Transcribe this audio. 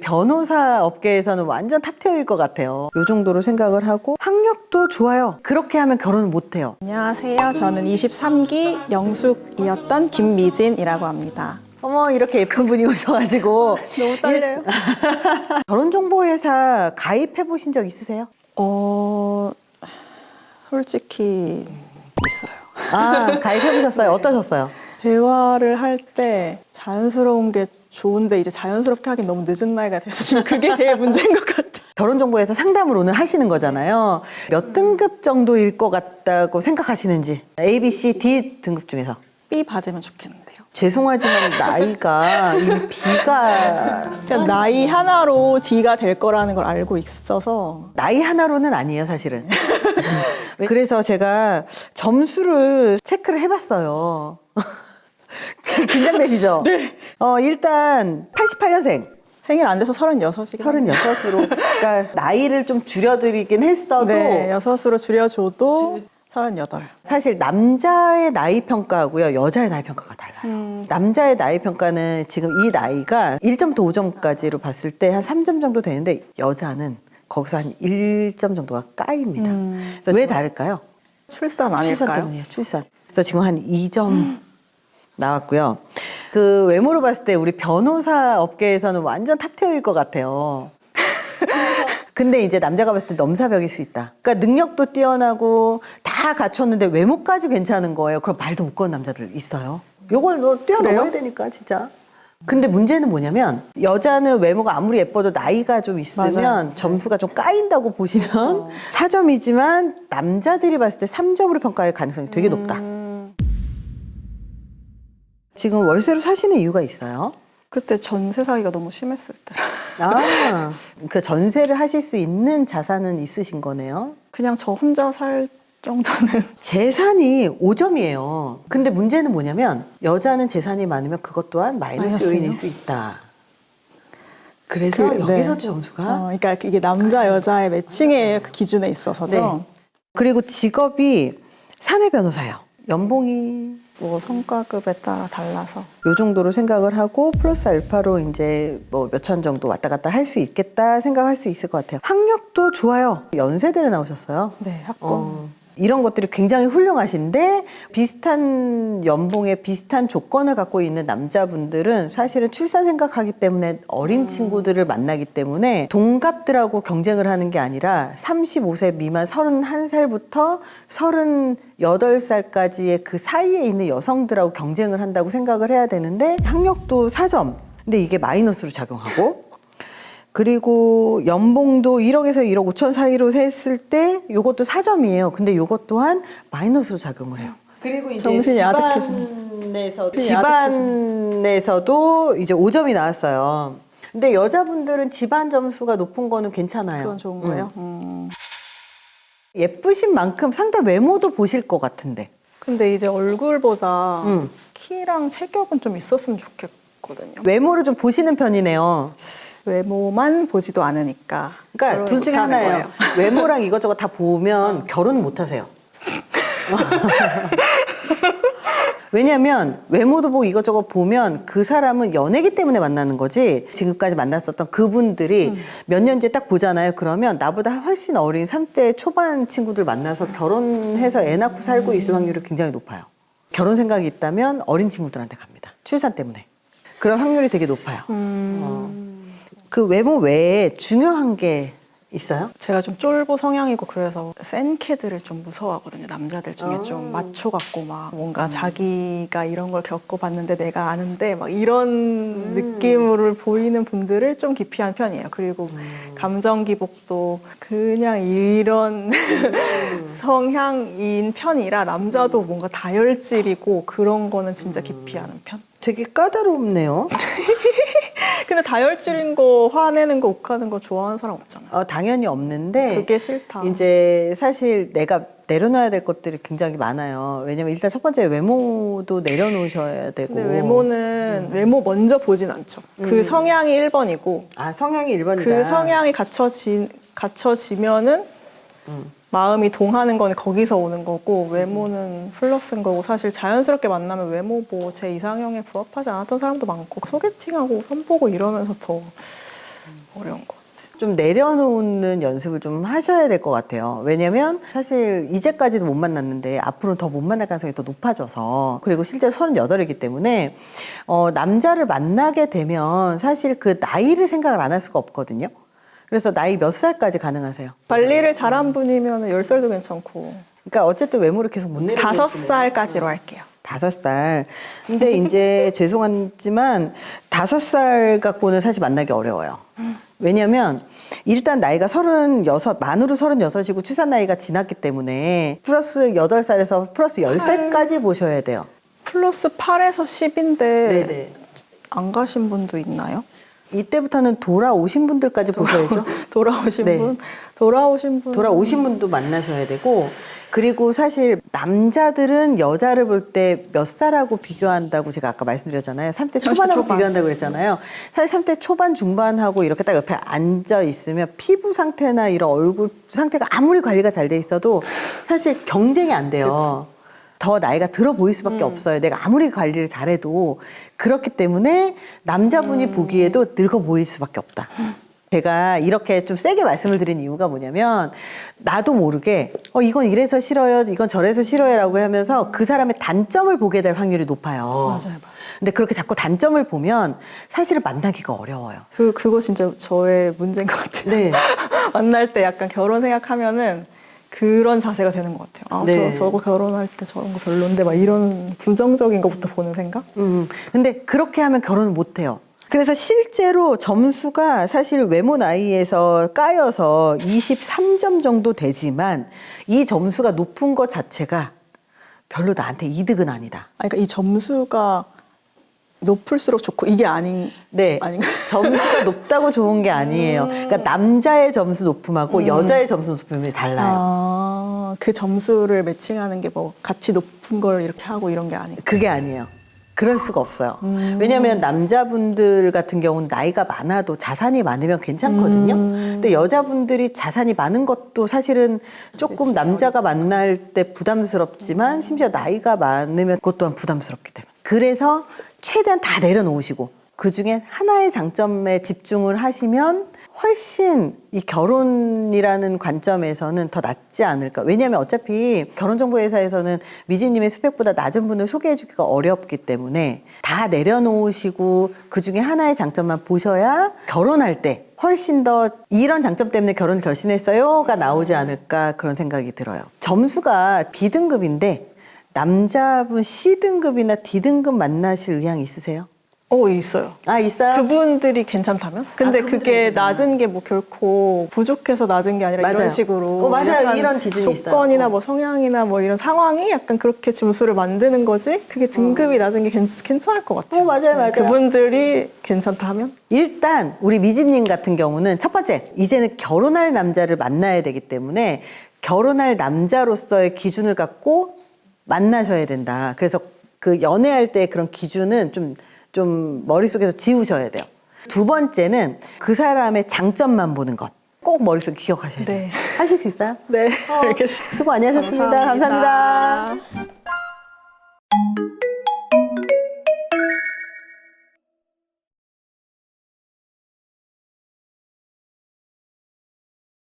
변호사 업계에서는 완전 탑티어일 것 같아요. 이 정도로 생각을 하고 학력도 좋아요. 그렇게 하면 결혼을 못해요. 안녕하세요. 저는 23기 영숙이었던 김미진이라고 합니다. 어머, 이렇게 예쁜 분이 오셔가지고 너무 떨려요. 결혼정보회사 가입해 보신 적 있으세요? 솔직히 있어요. 아, 가입해 보셨어요? 어떠셨어요? 대화를 할 때 자연스러운 게 좋은데 이제 자연스럽게 하긴 너무 늦은 나이가 돼서 지금 그게 제일 문제인 것 같아요. 결혼정보회사 상담을 오늘 하시는 거잖아요. 몇 등급 정도일 것 같다고 생각하시는지. A, B, C, D 등급 중에서. B 받으면 좋겠는데요. 죄송하지만 나이가 이 B가 그냥 나이 하나로 D가 될 거라는 걸 알고 있어서 나이 하나로는 아니에요, 사실은. 그래서 제가 점수를 체크를 해봤어요. 긴장되시죠? 네. 일단 88년생. 생일 안 돼서 36이긴 36으로. 그러니까 나이를 좀 줄여드리긴 했어도 네, 6으로 줄여줘도 38. 사실 남자의 나이 평가하고요, 여자의 나이 평가가 달라요. 남자의 나이 평가는 지금 이 나이가 1점부터 5점까지로 봤을 때 한 3점 정도 되는데 여자는 거기서 한 1점 정도가 까입니다. 그래서 왜 다를까요? 출산 출산 아닐까요? 때문이에요, 출산. 그래서 지금 한 2점 나왔고요. 그 외모로 봤을 때 우리 변호사 업계에서는 완전 탑티어일 것 같아요. 근데 이제 남자가 봤을 때 넘사벽일 수 있다. 그러니까 능력도 뛰어나고 다 갖췄는데 외모까지 괜찮은 거예요. 그럼 말도 못 거는 남자들 있어요. 요걸 너 뛰어넘어야 되니까 진짜. 근데 문제는 뭐냐면 여자는 외모가 아무리 예뻐도 나이가 좀 있으면 맞아요. 점수가 좀 까인다고 보시면 그렇죠. 4점이지만 남자들이 봤을 때 3점으로 평가할 가능성이 되게 높다. 지금 월세로 사시는 이유가 있어요? 그때 전세 사기가 너무 심했을 때 아, 그 전세를 하실 수 있는 자산은 있으신 거네요. 그냥 저 혼자 살 정도는 재산이 5점이에요. 근데 문제는 뭐냐면 여자는 재산이 많으면 그것 또한 마이너스 마이너스요? 요인일 수 있다. 그래서 여기서 점수가 그러니까 이게 남자 여자의 매칭의 그 기준에 있어서죠. 네. 그리고 직업이 사내 변호사예요. 연봉이 뭐 성과급에 따라 달라서 요 정도로 생각을 하고 플러스 알파로 이제 뭐 몇천 정도 왔다 갔다 할 수 있겠다 생각할 수 있을 것 같아요. 학력도 좋아요. 연세대를 나오셨어요. 네, 학번. 이런 것들이 굉장히 훌륭하신데 비슷한 연봉에 비슷한 조건을 갖고 있는 남자분들은 사실은 출산 생각하기 때문에 어린 친구들을 만나기 때문에 동갑들하고 경쟁을 하는 게 아니라 35세 미만 31살부터 38살까지의 그 사이에 있는 여성들하고 경쟁을 한다고 생각을 해야 되는데 학력도 4점. 근데 이게 마이너스로 작용하고 그리고 연봉도 1억에서 1억 5천 사이로 했을 때 이것도 4점이에요. 근데 이것 또한 마이너스로 작용을 해요. 그리고 이제 정신이 아득해지는. 집안에서도 이제 5점이 나왔어요. 근데 여자분들은 집안 점수가 높은 거는 괜찮아요. 그건 좋은 거예요. 예쁘신 만큼 상대 외모도 보실 것 같은데. 근데 이제 얼굴보다 키랑 체격은 좀 있었으면 좋겠거든요. 외모를 좀 보시는 편이네요. 외모만 보지도 않으니까. 그러니까 둘 중에 못하는 하나예요. 거예요. 외모랑 이것저것 다 보면 결혼 못 하세요. 왜냐하면 외모도 보고 이것저것 보면 그 사람은 연애기 때문에 만나는 거지 지금까지 만났었던 그분들이 몇 년 뒤에 딱 보잖아요. 그러면 나보다 훨씬 어린 30대 초반 친구들 만나서 결혼해서 애 낳고 살고 있을 확률이 굉장히 높아요. 결혼 생각이 있다면 어린 친구들한테 갑니다. 출산 때문에. 그런 확률이 되게 높아요. 그 외모 외에 중요한 게 있어요? 제가 좀 쫄보 성향이고 그래서 센 캐들을 좀 무서워하거든요. 남자들 중에 좀 마초 같고 막 뭔가 자기가 이런 걸 겪어봤는데 내가 아는데 막 이런 느낌으로 보이는 분들을 좀 기피한 편이에요. 그리고 감정 기복도 그냥 이런 성향인 편이라 남자도 뭔가 다혈질이고 그런 거는 진짜 기피하는 편. 되게 까다롭네요. 근데 다혈질인 거 화내는 거 욱하는 거 좋아하는 사람 없잖아요. 당연히 없는데 그게 싫다. 이제 사실 내가 내려놔야 될 것들이 굉장히 많아요. 왜냐면 일단 첫 번째 외모도 내려놓으셔야 되고. 근데 외모는 외모 먼저 보진 않죠. 그 성향이 1번이고 아, 성향이 1번이다. 그 성향이 갖춰지면은 마음이 동하는 거는 거기서 오는 거고 외모는 플러스인 거고 사실 자연스럽게 만나면 외모 뭐 제 이상형에 부합하지 않았던 사람도 많고 소개팅하고 선보고 이러면서 더 어려운 것 같아요. 좀 내려놓는 연습을 좀 하셔야 될 것 같아요. 왜냐면 사실 이제까지도 못 만났는데 앞으로는 더 못 만날 가능성이 더 높아져서, 그리고 실제로 38이기 때문에 남자를 만나게 되면 사실 그 나이를 생각을 안 할 수가 없거든요. 그래서 나이 몇 살까지 가능하세요? 관리를 잘한 분이면 10살도 괜찮고 그러니까 어쨌든 외모를 계속 못 내려놓고 5살까지로 할게요. 5살. 근데 이제 죄송하지만 5살 갖고는 사실 만나기 어려워요. 왜냐면 일단 나이가 36, 만으로 36이고 출산 나이가 지났기 때문에 플러스 8살에서 플러스 10살까지 보셔야 돼요. 플러스 8에서 10인데 네네. 안 가신 분도 있나요? 이때부터는 돌아오신 분들까지 보셔야죠. 돌아오신 네. 분? 돌아오신 분? 돌아오신 분도 만나셔야 되고, 그리고 사실 남자들은 여자를 볼 때 몇 살하고 비교한다고 제가 아까 말씀드렸잖아요. 30대 초반하고 초반. 비교한다고 그랬잖아요. 사실 30대 초반 중반하고 이렇게 딱 옆에 앉아 있으면 피부 상태나 이런 얼굴 상태가 아무리 관리가 잘 돼 있어도 사실 경쟁이 안 돼요. 더 나이가 들어 보일 수밖에 없어요. 내가 아무리 관리를 잘해도. 그렇기 때문에 남자분이 보기에도 늙어 보일 수밖에 없다. 제가 이렇게 좀 세게 말씀을 드린 이유가 뭐냐면, 나도 모르게 이건 이래서 싫어요, 이건 저래서 싫어요 라고 하면서 그 사람의 단점을 보게 될 확률이 높아요. 맞아요. 근데 그렇게 자꾸 단점을 보면 사실은 만나기가 어려워요. 그거 진짜 저의 문제인 것 같아요. 네. 만날 때 약간 결혼 생각하면은 그런 자세가 되는 것 같아요. 네. 저거 결혼할 때 저런 거 별론데 막 이런 부정적인 것부터 보는 생각? 근데 그렇게 하면 결혼을 못 해요. 그래서 실제로 점수가 사실 외모 나이에서 까여서 23점 정도 되지만 이 점수가 높은 것 자체가 별로 나한테 이득은 아니다. 그러니까 이 점수가 높을수록 좋고 이게 네. 아닌가? 점수가 높다고 좋은 게 아니에요. 그러니까 남자의 점수 높음하고 여자의 점수 높음이 달라요. 그 점수를 매칭하는 게 뭐 같이 높은 걸 이렇게 하고 이런 게 아니고. 그게 아니에요. 그럴 수가 없어요. 왜냐하면 남자분들 같은 경우는 나이가 많아도 자산이 많으면 괜찮거든요. 근데 여자분들이 자산이 많은 것도 사실은 조금 그치, 남자가 만날 때 부담스럽지만 심지어 나이가 많으면 그것 또한 부담스럽기 때문에. 그래서 최대한 다 내려놓으시고 그중에 하나의 장점에 집중을 하시면 훨씬 이 결혼이라는 관점에서는 더 낫지 않을까. 왜냐하면 어차피 결혼정보회사에서는 미지님의 스펙보다 낮은 분을 소개해주기가 어렵기 때문에 다 내려놓으시고 그중에 하나의 장점만 보셔야 결혼할 때 훨씬 더 이런 장점 때문에 결혼을 결심했어요가 나오지 않을까, 그런 생각이 들어요. 점수가 B등급인데 남자분 C등급이나 D등급 만나실 의향 있으세요? 있어요. 아, 있어요? 그분들이 괜찮다면? 근데 그분들이 그게 괜찮아요. 낮은 게 뭐 결코 부족해서 낮은 게 아니라 맞아요. 이런 식으로. 맞아요. 약간 이런 기준이 있어요. 조건이나 뭐 성향이나 뭐 이런 상황이 약간 그렇게 점수를 만드는 거지? 그게 등급이 낮은 게 괜찮을 것 같아요. 맞아요, 맞아요. 그분들이 괜찮다 하면? 일단 우리 미진님 같은 경우는 첫 번째, 이제는 결혼할 남자를 만나야 되기 때문에 결혼할 남자로서의 기준을 갖고 만나셔야 된다. 그래서 그 연애할 때 그런 기준은 좀 머릿속에서 지우셔야 돼요. 두 번째는 그 사람의 장점만 보는 것. 꼭 머릿속에 기억하셔야 돼요. 네. 하실 수 있어요? 네, 알겠습니다. 수고 많이 하셨습니다. 감사합니다.